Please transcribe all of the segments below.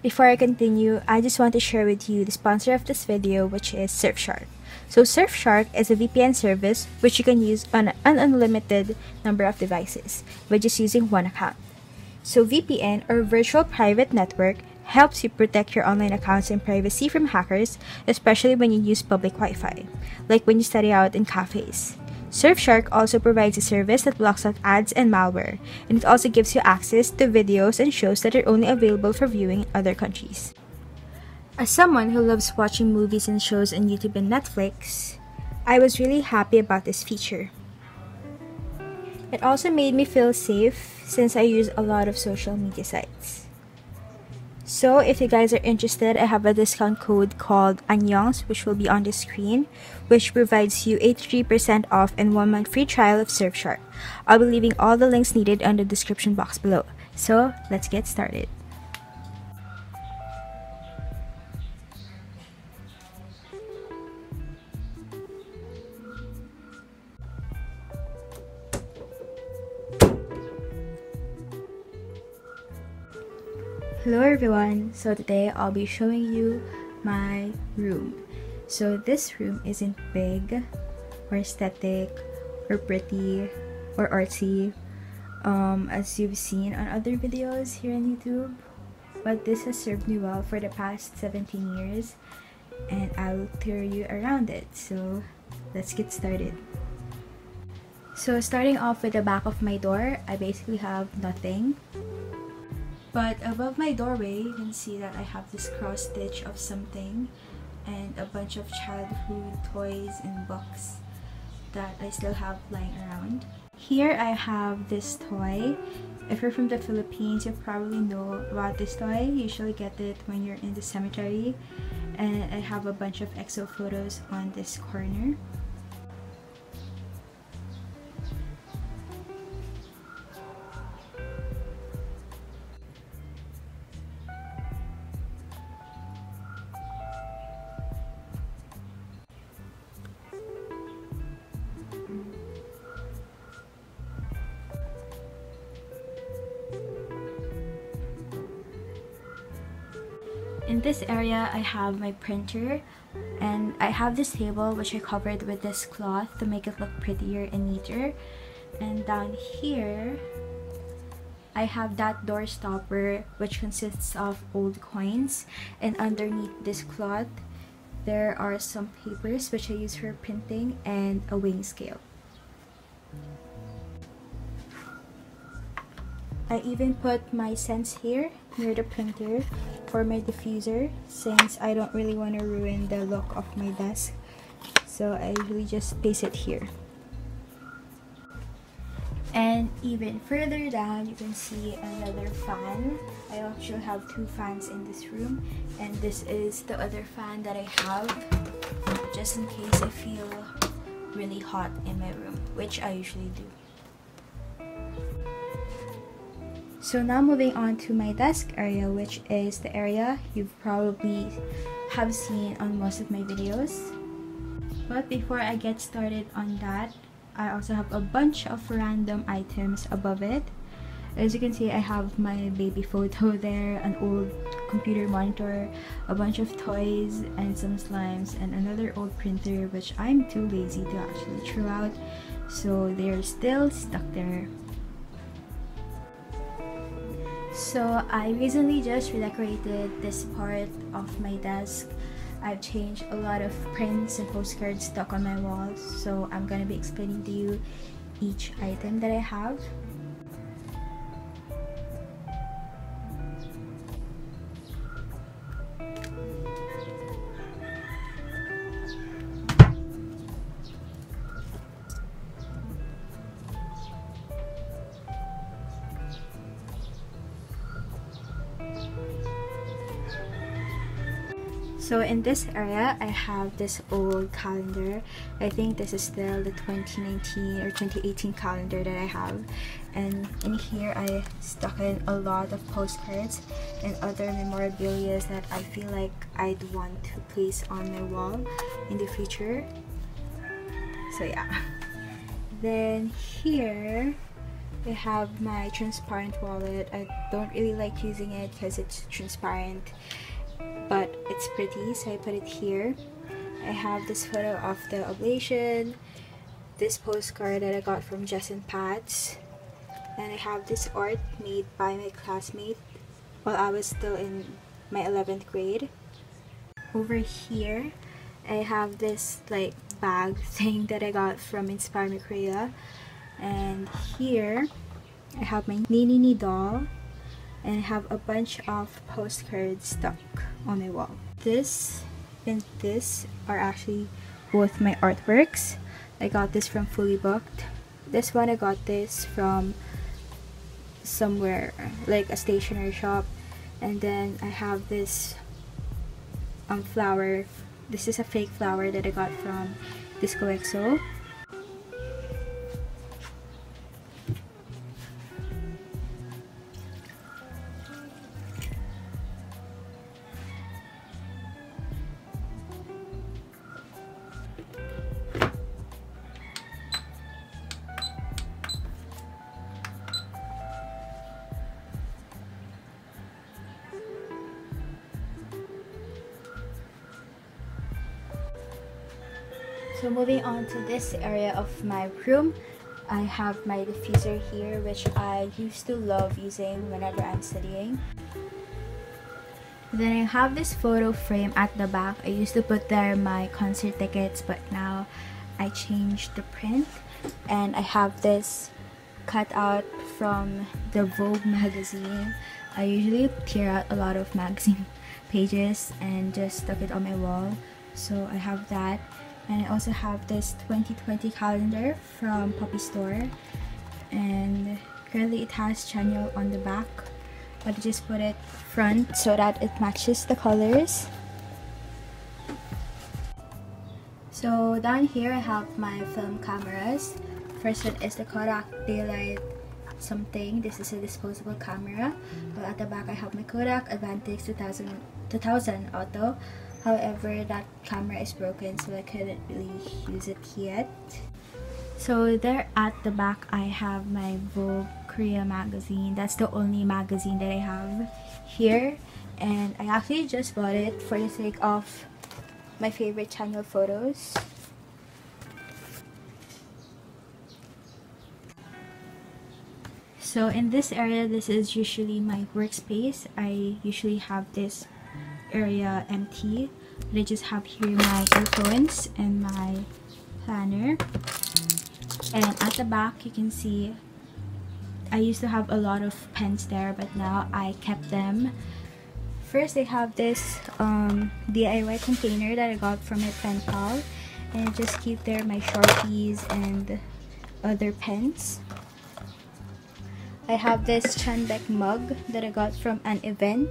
Before I continue, I just want to share with you the sponsor of this video, which is Surfshark. So Surfshark is a VPN service which you can use on an unlimited number of devices with just using one account. So VPN, or Virtual Private Network, helps you protect your online accounts and privacy from hackers, especially when you use public Wi-Fi, like when you study out in cafes. Surfshark also provides a service that blocks out ads and malware, and it also gives you access to videos and shows that are only available for viewing in other countries. As someone who loves watching movies and shows on YouTube and Netflix, I was really happy about this feature. It also made me feel safe since I use a lot of social media sites. So if you guys are interested, I have a discount code called ahnyeongs, which will be on the screen, which provides you 83% off and 1 month free trial of Surfshark. I'll be leaving all the links needed on the description box below. So let's get started. Hello everyone, so today I'll be showing you my room. So this room isn't big or aesthetic or pretty or artsy as you've seen on other videos here on YouTube, but this has served me well for the past 17 years and I'll tour you around it. So let's get started. So starting off with the back of my door, I basically have nothing. But above my doorway, you can see that I have this cross stitch of something and a bunch of childhood toys and books that I still have lying around. Here I have this toy. If you're from the Philippines, you probably know about this toy. You usually get it when you're in the cemetery. And I have a bunch of EXO photos on this corner. In this area, I have my printer, and I have this table which I covered with this cloth to make it look prettier and neater. And down here, I have that door stopper which consists of old coins, and underneath this cloth, there are some papers which I use for printing and a weighing scale. I even put my scents here near the printer for my diffuser, since I don't really want to ruin the look of my desk, so I usually just place it here. And even further down, you can see another fan. I actually have 2 fans in this room, and this is the other fan that I have just in case I feel really hot in my room, which I usually do. So now moving on to my desk area, which is the area you've probably have seen on most of my videos. But before I get started on that, I also have a bunch of random items above it. As you can see, I have my baby photo there, an old computer monitor, a bunch of toys and some slimes, and another old printer which I'm too lazy to actually throw out, so they're still stuck there. So I recently just redecorated this part of my desk. I've changed a lot of prints and postcards stuck on my walls, so I'm gonna be explaining to you each item that I have. So in this area, I have this old calendar. I think this is still the 2019 or 2018 calendar that I have. And in here, I stuck in a lot of postcards and other memorabilia that I feel like I'd want to place on my wall in the future. So yeah. Then here, I have my transparent wallet. I don't really like using it because it's transparent, but it's pretty, so I put it here. I have this photo of the oblation, this postcard that I got from Jess and Pat's, and I have this art made by my classmate while I was still in my 11th grade. Over here, I have this like bag thing that I got from Inspire Me Korea, and here I have my Nini doll, and I have a bunch of postcards stuck on my wall. This and this are actually both my artworks. I got this from Fully Booked. This one I got this from somewhere like a stationery shop, and then I have this flower. This is a fake flower that I got from Disco EXO. So moving on to this area of my room, I have my diffuser here, which I used to love using whenever I'm studying. Then I have this photo frame at the back. I used to put there my concert tickets, but now I changed the print, and I have this cut out from the Vogue magazine. I usually tear out a lot of magazine pages and just stuck it on my wall, so I have that. And I also have this 2020 calendar from Poppy Store, and currently it has Chanyeol on the back, but I just put it front so that it matches the colors. So down here I have my film cameras. First one is the Kodak Daylight something. This is a disposable camera. While at the back I have my Kodak Advantix 2000 Auto. However, that camera is broken, so I couldn't really use it yet. So there at the back I have my Vogue Korea magazine. That's the only magazine that I have here, and I actually just bought it for the sake of my favorite channel photos. So in this area, this is usually my workspace. I usually have this area empty, but I just have here my earphones and my planner. And at the back you can see I used to have a lot of pens there, but now I kept them. First I have this DIY container that I got from my pen pal, and I just keep there my Sharpies and other pens. I have this Chanbeck mug that I got from an event.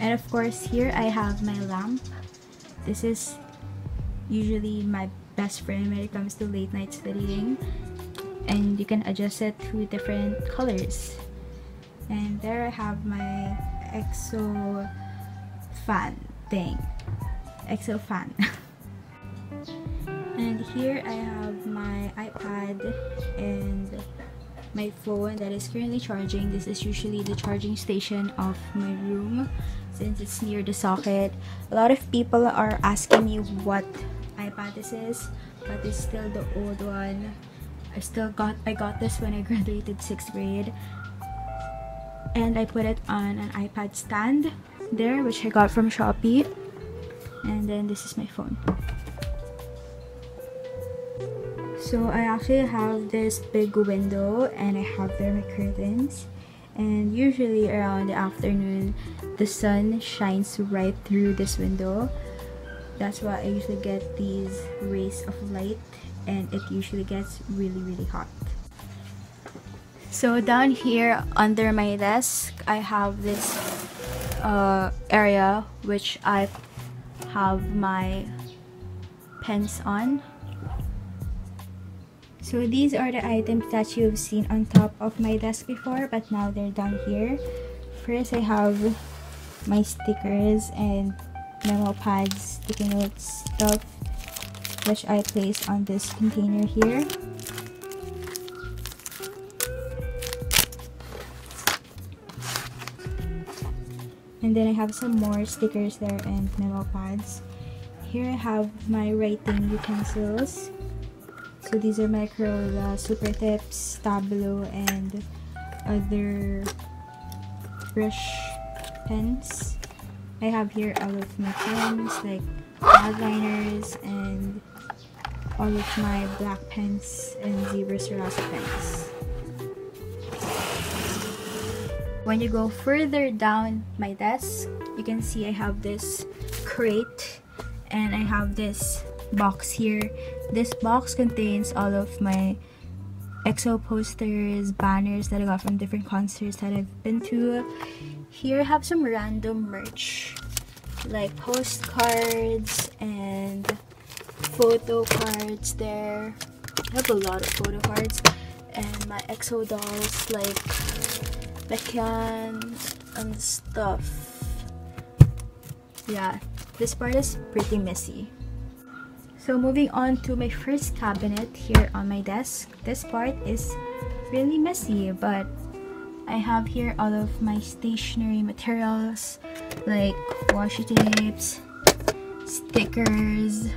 And of course here I have my lamp. This is usually my best friend when it comes to late night studying, and you can adjust it to different colors. And there I have my EXO fan thing. EXO fan. And here I have my iPad and my phone that is currently charging. This is usually the charging station of my room since it's near the socket. A lot of people are asking me what iPad this is, but it's still the old one. I got this when I graduated 6th grade, and I put it on an iPad stand there, which I got from Shopee. And then this is my phone. So I actually have this big window, and I have there my curtains, and usually around the afternoon the sun shines right through this window. That's why I usually get these rays of light, and it usually gets really hot. So down here under my desk I have this area which I have my pens on. So these are the items that you've seen on top of my desk before, but now they're down here. First I have my stickers and memo pads, sticky notes stuff, which I place on this container here. And then I have some more stickers there and memo pads. Here I have my writing utensils. So these are my Corolla Super Tips, Tableau, and other brush pens. I have here all of my pens like outliners and all of my black pens and zebra Serasa pens. When you go further down my desk, you can see I have this crate and I have this box here. This box contains all of my EXO posters, banners that I got from different concerts that I've been to. Here I have some random merch like postcards and photo cards there. I have a lot of photo cards and my EXO dolls like Baekhyun and stuff. Yeah, this part is pretty messy. So moving on to my first cabinet here on my desk. This part is really messy, but I have here all of my stationery materials like washi tapes, stickers,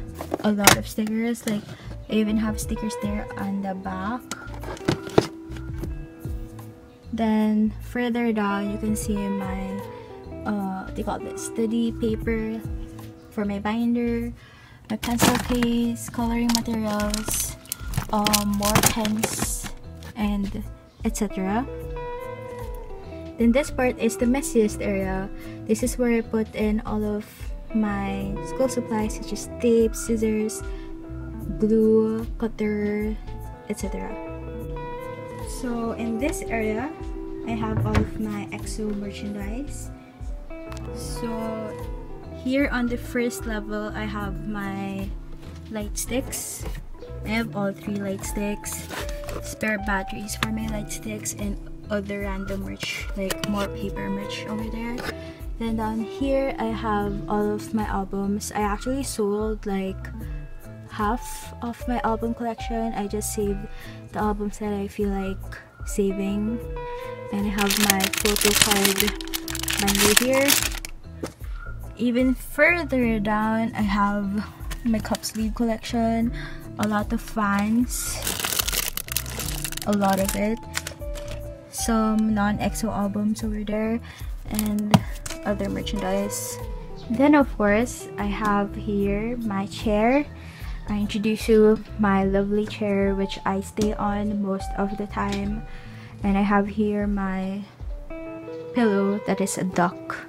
a lot of stickers. Like I even have stickers there on the back. Then further down, you can see my what do you call this? Study paper for my binder, my pencil case, coloring materials, more pens, and etc. Then this part is the messiest area. This is where I put in all of my school supplies such as tape, scissors, glue, cutter, etc. So in this area, I have all of my EXO merchandise. So here on the first level, I have my light sticks. I have all 3 light sticks, spare batteries for my light sticks, and other random merch like more paper merch over there. Then down here, I have all of my albums. I actually sold like half of my album collection. I just saved the albums that I feel like saving. And I have my photo card binder here. Even further down, I have my cup sleeve collection, a lot of fans, a lot of it, some non-EXO albums over there, and other merchandise. Then of course, I have here my chair. I introduce you my lovely chair which I stay on most of the time. And I have here my pillow that is a duck.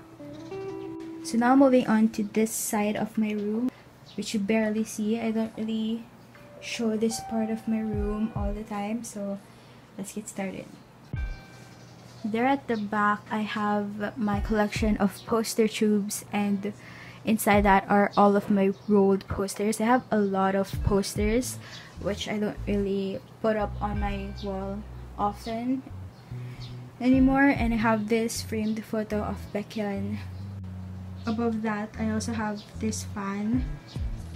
So now moving on to this side of my room, which you barely see. I don't really show this part of my room all the time, so let's get started. There at the back, I have my collection of poster tubes, and inside that are all of my rolled posters. I have a lot of posters, which I don't really put up on my wall often anymore. And I have this framed photo of Baekhyun. Above that, I also have this fan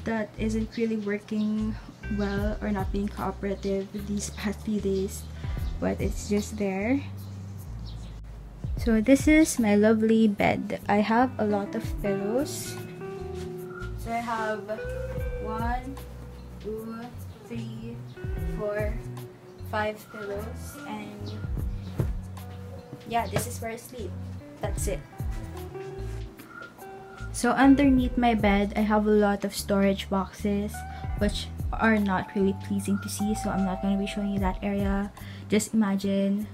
that isn't really working well or not being cooperative these past few days, but it's just there. So this is my lovely bed. I have a lot of pillows. So I have 1, 2, 3, 4, 5 pillows, and yeah, this is where I sleep. That's it. So underneath my bed, I have a lot of storage boxes, which are not really pleasing to see, so I'm not going to be showing you that area. Just imagine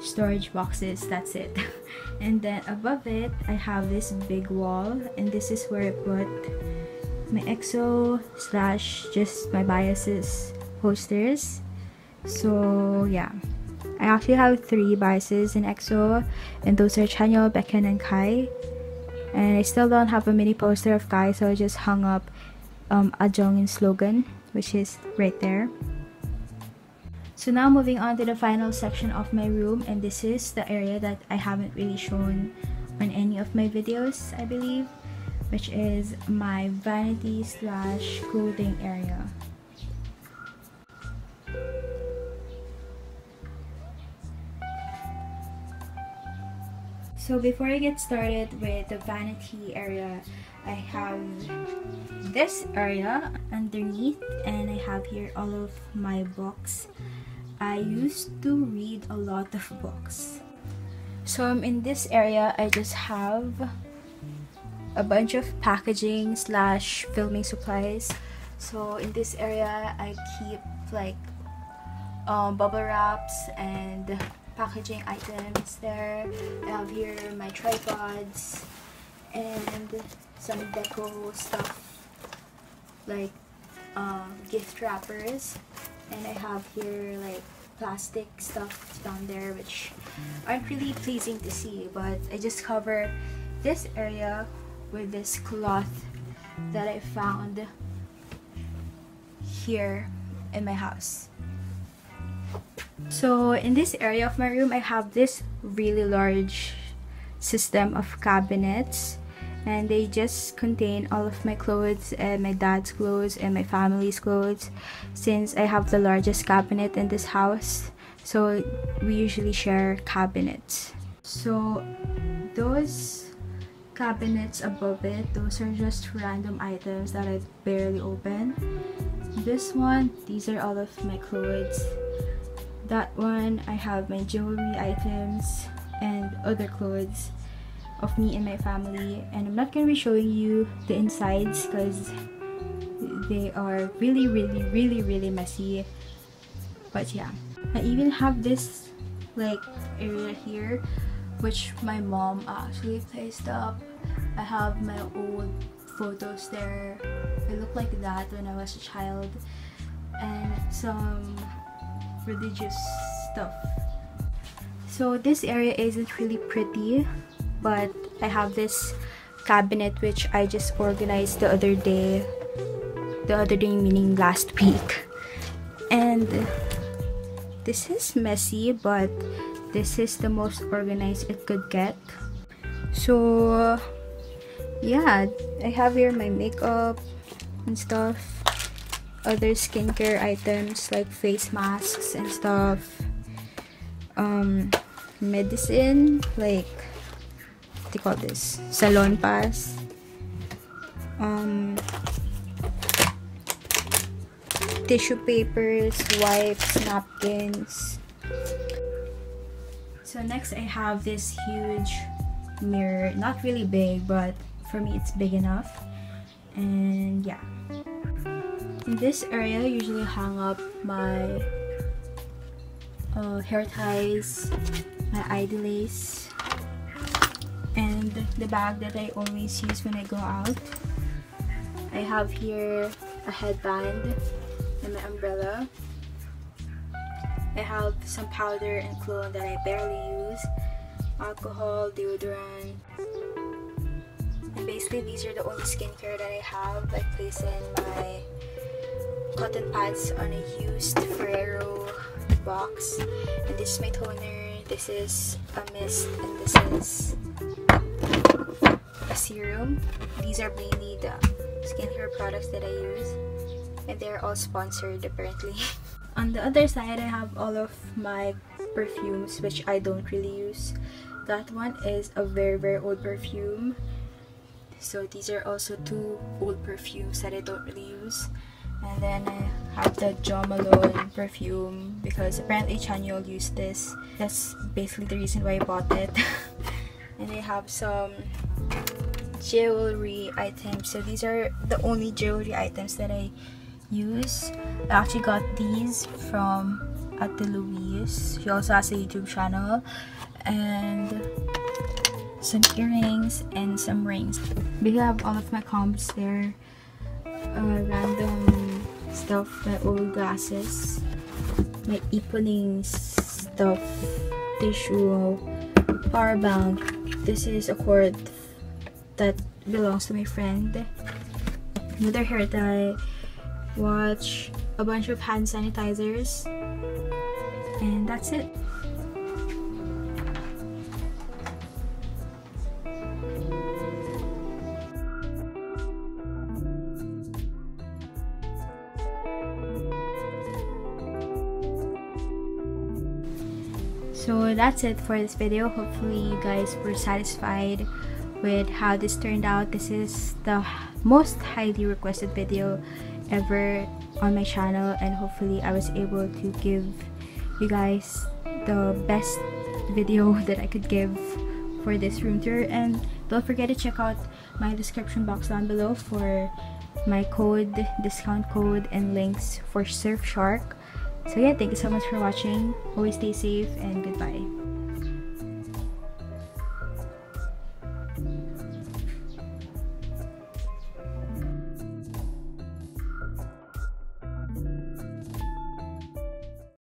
storage boxes, that's it. And then above it, I have this big wall, and this is where I put my EXO / just my biases posters. So yeah, I actually have 3 biases in EXO, and those are Chanyeol, Baekhyun, and Kai. And I still don't have a mini poster of Kai, so I just hung up ahnyeongs slogan, which is right there. So now moving on to the final section of my room, and this is the area that I haven't really shown on any of my videos, I believe, which is my vanity / clothing area. So before I get started with the vanity area, I have this area underneath, and I have here all of my books. I used to read a lot of books. So in this area, I just have a bunch of packaging slash filming supplies. So in this area, I keep like bubble wraps and packaging items there. I have here my tripods and some deco stuff like gift wrappers, and I have here like plastic stuff down there which aren't really pleasing to see, but I just cover this area with this cloth that I found here in my house. So in this area of my room, I have this really large system of cabinets, and they just contain all of my clothes and my dad's clothes and my family's clothes, since I have the largest cabinet in this house. So we usually share cabinets. So those cabinets above it, those are just random items that I barely open. This one, these are all of my clothes. That one, I have my jewelry items and other clothes of me and my family, and I'm not gonna be showing you the insides because they are really messy, but yeah. I even have this like area here which my mom actually placed up. I have my old photos there. I looked like that when I was a child, and some religious stuff. So this area isn't really pretty, but I have this cabinet which I just organized the other day meaning last week, and this is messy, but this is the most organized it could get. So yeah, I have here my makeup and stuff, other skincare items like face masks and stuff, medicine like what do you call this, salon pass, tissue papers, wipes, napkins. So next I have this huge mirror, not really big, but for me it's big enough. And yeah, in this area I usually hang up my hair ties, my ID lace, and the bag that I always use when I go out. I have here a headband and my umbrella. I have some powder and cologne that I barely use, alcohol, deodorant, and basically these are the only skincare that I have. I place in my cotton pads on a used Ferrero box, and this is my toner, this is a mist, and this is a serum. These are mainly the skincare products that I use, and they're all sponsored apparently. On the other side, I have all of my perfumes which I don't really use. That one is a very old perfume. So these are also two old perfumes that I don't really use. And then I have the Jo Malone perfume because apparently Chanyeol used this. That's basically the reason why I bought it. And I have some jewelry items. So these are the only jewelry items that I use. I actually got these from Ate Louise. She also has a YouTube channel. And some earrings and some rings. We have all of my comps there. Random stuff, my old glasses, my ipuning stuff, tissue, power bank. This is a cord that belongs to my friend. Another hair tie, watch, a bunch of hand sanitizers, and that's it. So that's it for this video. Hopefully you guys were satisfied with how this turned out. This is the most highly requested video ever on my channel, and hopefully I was able to give you guys the best video that I could give for this room tour. And don't forget to check out my description box down below for my discount code and links for Surfshark. So yeah, thank you so much for watching. Always stay safe and goodbye.